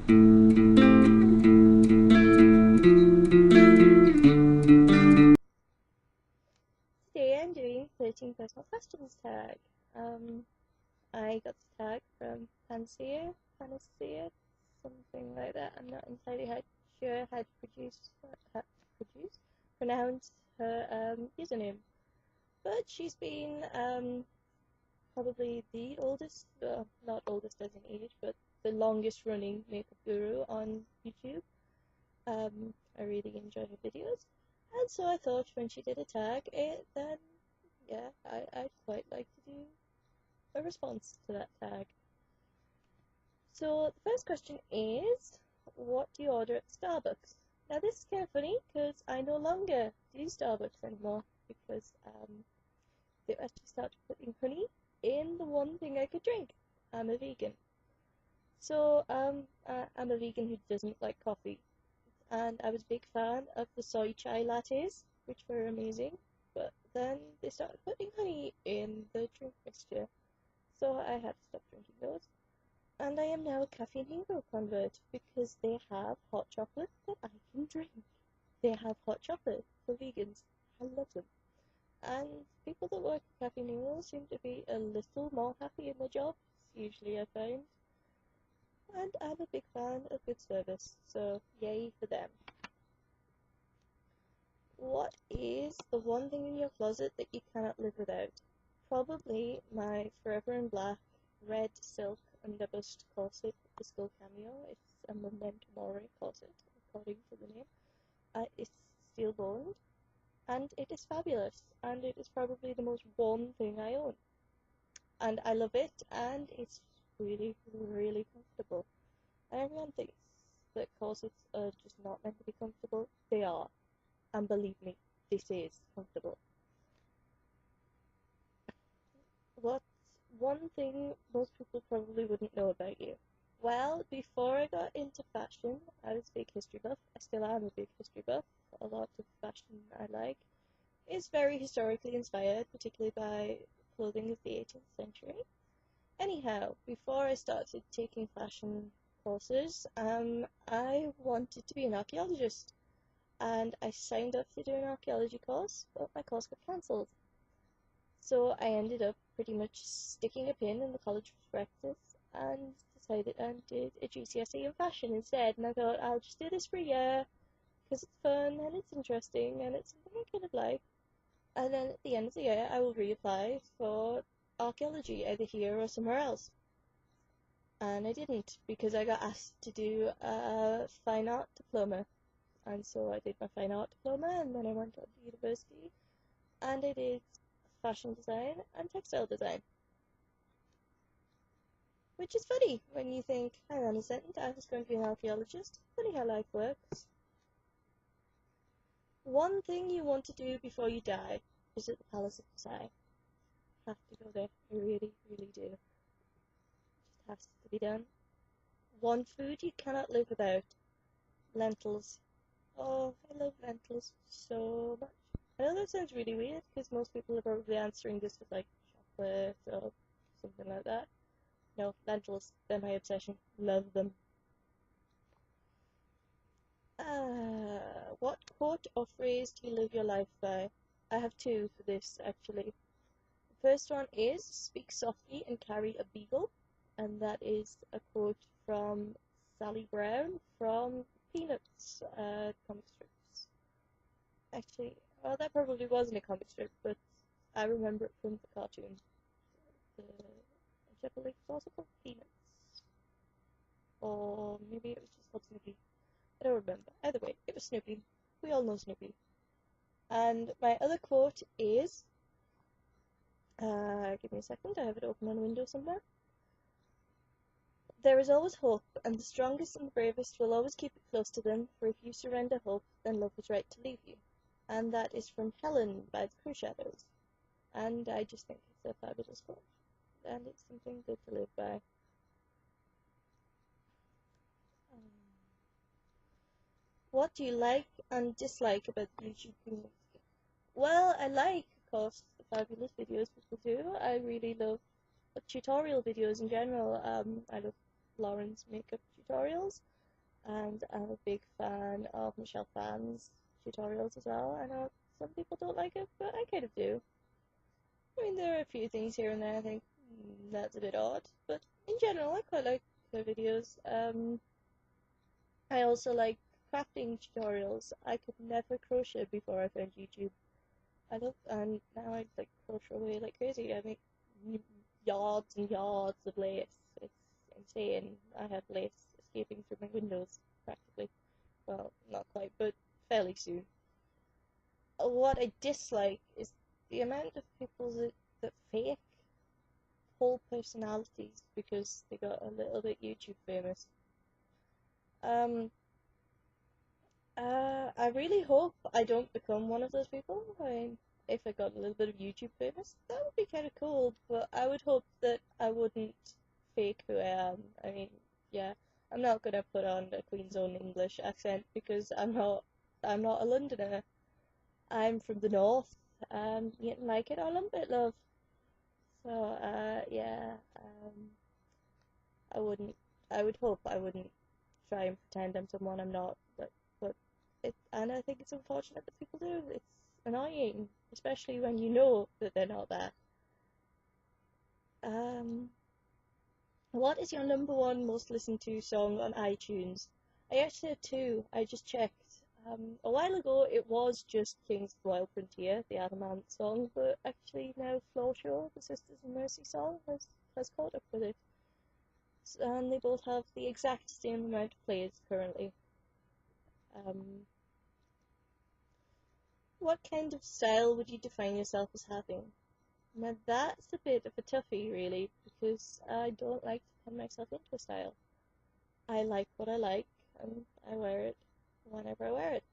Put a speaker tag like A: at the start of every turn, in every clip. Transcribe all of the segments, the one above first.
A: Today I'm doing 13 personal questions tag. I got the tag from Panacea, something like that. I'm not entirely sure how to pronounce her username. But she's been probably the oldest, well, not oldest as in age, but the longest running makeup guru on YouTube. I really enjoy her videos, and so I thought when she did a tag, then yeah, I'd quite like to do a response to that tag. So the first question is, what do you order at Starbucks? Now this is kind of funny because I no longer do Starbucks anymore because they actually started putting honey in the one thing I could drink. I'm a vegan. So I'm a vegan who doesn't like coffee. And I was a big fan of the soy chai lattes, which were amazing, but then they started putting honey in the drink mixture, so I had to stop drinking those. And I am now a caffeine hero convert because they have hot chocolate that I can drink. They have hot chocolate for vegans. I love them. And people that work at Caffeine Hero seem to be a little more happy in their jobs, usually I find. And I'm a big fan of good service, so yay for them. What is the one thing in your closet that you cannot live without? Probably my Forever in Black red silk underbust corset with the skull cameo. It's a Memento Mori corset, according to the name. It's steel boned, and it is fabulous, and it is probably the most worn thing I own. And I love it, and it's really, really comfortable. And everyone thinks that corsets are just not meant to be comfortable. They are. And believe me, this is comfortable. What's one thing most people probably wouldn't know about you? Well, before I got into fashion, I was a big history buff. I still am a big history buff. A lot of fashion I like is very historically inspired, particularly by clothing of the 18th century. Anyhow, before I started taking fashion courses, I wanted to be an archaeologist. And I signed up to do an archaeology course, but my course got cancelled. So I ended up pretty much sticking a pin in the college prospectus and decided and did a GCSE in fashion instead. And I thought I'll just do this for a year because it's fun and it's interesting and it's something I kind of like. And then at the end of the year, I will reapply for archaeology either here or somewhere else. And I didn't because I got asked to do a fine art diploma. And so I did my fine art diploma, and then I went on to university, and I did fashion design and textile design. Which is funny when you think, hang on a second, I was going to be an archaeologist. Funny how life works. One thing you want to do before you die: visit the Palace of Versailles. Have to go there. I really, really do. It just has to be done. One food you cannot live without: lentils. Oh, I love lentils so much. I know that sounds really weird because most people are probably answering this with like chocolate or something like that. No, lentils, they're my obsession. Love them. What quote or phrase do you live your life by? I have two for this actually. The first one is speak softly and carry a beagle, and that is a quote from Sally Brown from Peanuts comic strips. Actually, well, that probably wasn't a comic strip, but I remember it from the cartoon. I believe it was also called Peanuts. Or maybe it was just called Snoopy. I don't remember. Either way, it was Snoopy. We all know Snoopy. And my other quote is, give me a second, I have it open on a window somewhere. There is always hope, and the strongest and the bravest will always keep it close to them, for if you surrender hope, then love is right to leave you. And that is from Helen by the Crew Shadows. And I just think it's a fabulous quote, and it's something good to live by. What do you like and dislike about the YouTube community? Well, I like, of course, the fabulous videos people do. I really love tutorial videos in general. I love Lauren's makeup tutorials, and I'm a big fan of Michelle Phan's tutorials as well. I know some people don't like it, but I kind of do. I mean, there are a few things here and there I think that's a bit odd, but in general, I quite like her videos. I also like crafting tutorials. I could never crochet before I found YouTube. I love, and now I like crochet away like crazy. I make yards and yards of lace. It's insane. I have lace escaping through my windows practically. Well, not quite, but fairly soon. What I dislike is the amount of people that fake whole personalities because they got a little bit YouTube famous. Um, I really hope I don't become one of those people. I mean, if I got a little bit of YouTube famous, that would be kind of cool, but I would hope that I wouldn't fake who I am. I mean, yeah, I'm not gonna put on a Queen's Own English accent because I'm not a Londoner. I'm from the north. You didn't like it or lump it, love. So, yeah, I wouldn't, I would hope I wouldn't try and pretend I'm someone I'm not, but and I think it's unfortunate that people do. It's annoying, especially when you know that they're not that. Um, what is your number one most listened to song on iTunes? I actually had two. I just checked. A while ago, it was just Kings of the Wild Frontier, the Adamant song, but actually now Floor Show, the Sisters in Mercy song, has caught up with it. And they both have the exact same amount of plays currently. Um, what kind of style would you define yourself as having? Now that's a bit of a toughie, really, because I don't like to pin myself into a style. I like what I like, and I wear it whenever I wear it.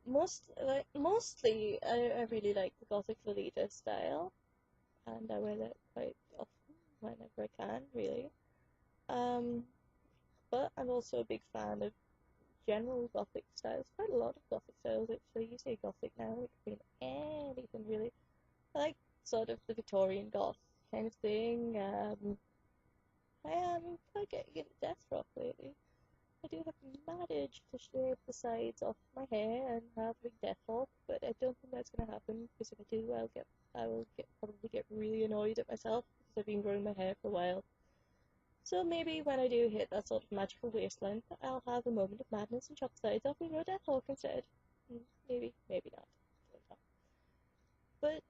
A: Mostly, I really like the Gothic Lolita style, and I wear that quite often, whenever I can, really. Um, but I'm also a big fan of general Gothic styles. Quite a lot of Gothic styles, actually. You say Gothic now, it could mean anything, really. I like sort of the Victorian goth kind of thing. I am quite getting into death rock lately. I do have a mad itch to shave the sides off my hair and have a big death hawk, but I don't think that's gonna happen because if I do, I will probably get really annoyed at myself because I've been growing my hair for a while. So maybe when I do hit that sort of magical wasteland, I'll have a moment of madness and chop the sides off and grow a death hawk instead. Maybe, maybe not. Don't know. But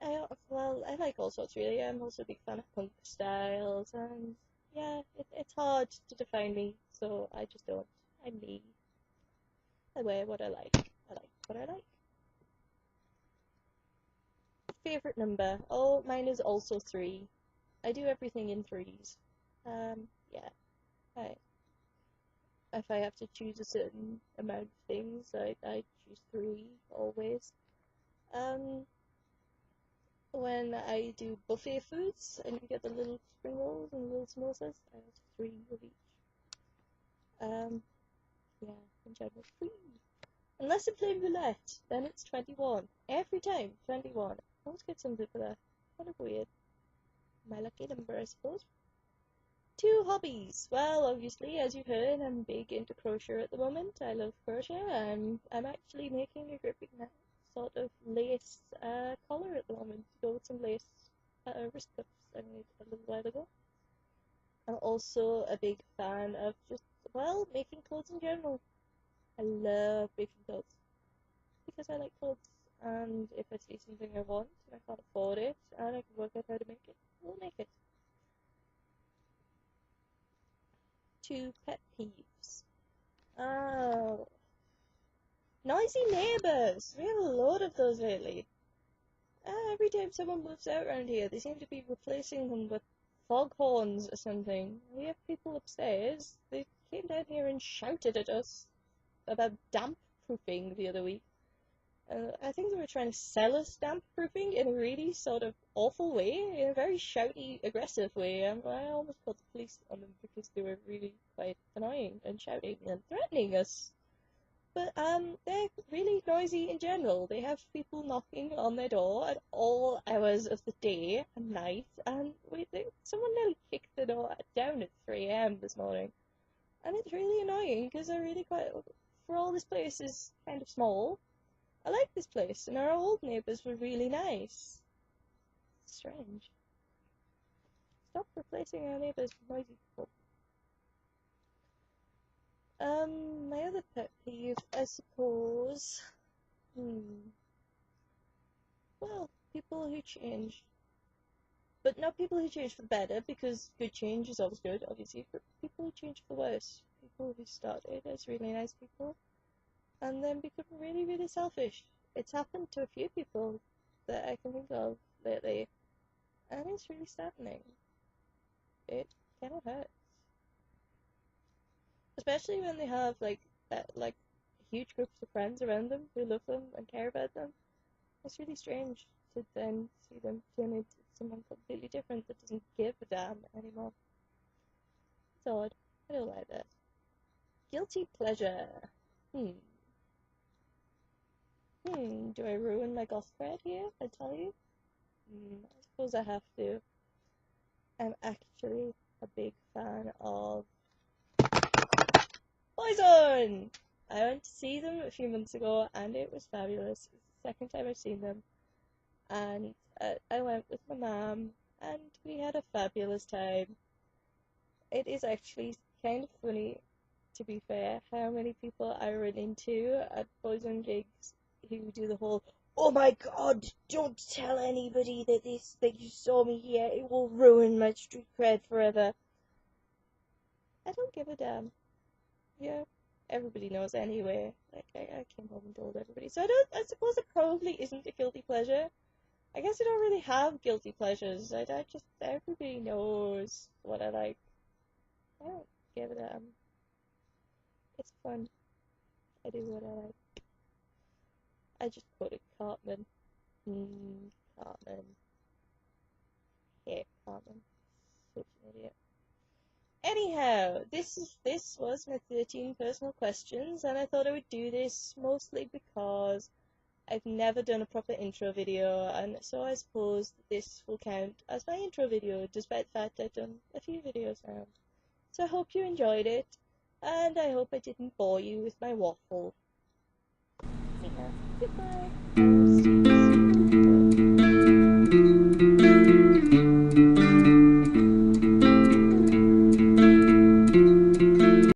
A: I like all sorts really. I'm also a big fan of punk styles, and yeah, it's hard to define me, so I just don't. I'm me. I wear what I like. I like what I like. Favorite number? Oh, mine is also three. I do everything in threes. Yeah. I if I have to choose a certain amount of things, I choose three always. Um, when I do buffet foods and you get the little spring rolls and little samosas, I have three of each. Yeah, in general, three. Unless I'm playing roulette, then it's 21. Every time, 21. I always get something for that. Kind of weird. My lucky number, I suppose. Two hobbies. Well, obviously, as you've heard, I'm big into crochet at the moment. I love crochet. I'm actually making a gripping sort of lace collar at the moment to go with some lace wrist cuffs I made a little while ago. I'm also a big fan of just, well, making clothes in general. I love making clothes because I like clothes, and if I see something I want and I can't afford it and I can work out how to make it, we'll make it. Two pet peeves. Oh, noisy neighbours! We have a lot of those lately. Every time someone moves out around here, they seem to be replacing them with foghorns or something. We have people upstairs. They came down here and shouted at us about damp proofing the other week. I think they were trying to sell us damp proofing in a really sort of awful way, in a very shouty, aggressive way. I almost called the police on them because they were really quite annoying and shouting and threatening us. But they're really noisy in general. They have people knocking on their door at all hours of the day and night, and someone nearly kicked the door down at 3 a.m. this morning. And it's really annoying because for all this place is kind of small, I like this place, and our old neighbours were really nice. It's strange. Stop replacing our neighbours with noisy people. My other pet peeve, I suppose. Well, people who change. But not people who change for the better, because good change is always good, obviously, but people who change for the worse. People who started as really nice people and then become really, really selfish. It's happened to a few people that I can think of lately, and it's really saddening. It kind of hurts. Especially when they have huge groups of friends around them who love them and care about them. It's really strange to then see them turn into someone completely different that doesn't give a damn anymore. It's odd. I don't like that. Guilty pleasure. Do I ruin my goth cred here? I tell you? I suppose I have to. I'm actually a big fan of Poison! I went to see them a few months ago and it was fabulous. It's the second time I've seen them. And I went with my mum and we had a fabulous time. It is actually kind of funny, to be fair, how many people I run into at Poison gigs who do the whole, "Oh my god, don't tell anybody that you saw me here, it will ruin my street cred forever." I don't give a damn. Yeah, everybody knows anyway. I came home and told everybody. So I suppose it probably isn't a guilty pleasure. I guess I don't really have guilty pleasures. Everybody knows what I like. I don't give a damn. It's fun. I do what I like. I just quoted Cartman. Cartman. Hate Cartman. Such an idiot. Anyhow, this was my 13 personal questions, and I thought I would do this mostly because I've never done a proper intro video, and so I suppose this will count as my intro video, despite the fact I've done a few videos now. So I hope you enjoyed it, and I hope I didn't bore you with my waffle. See ya. Goodbye.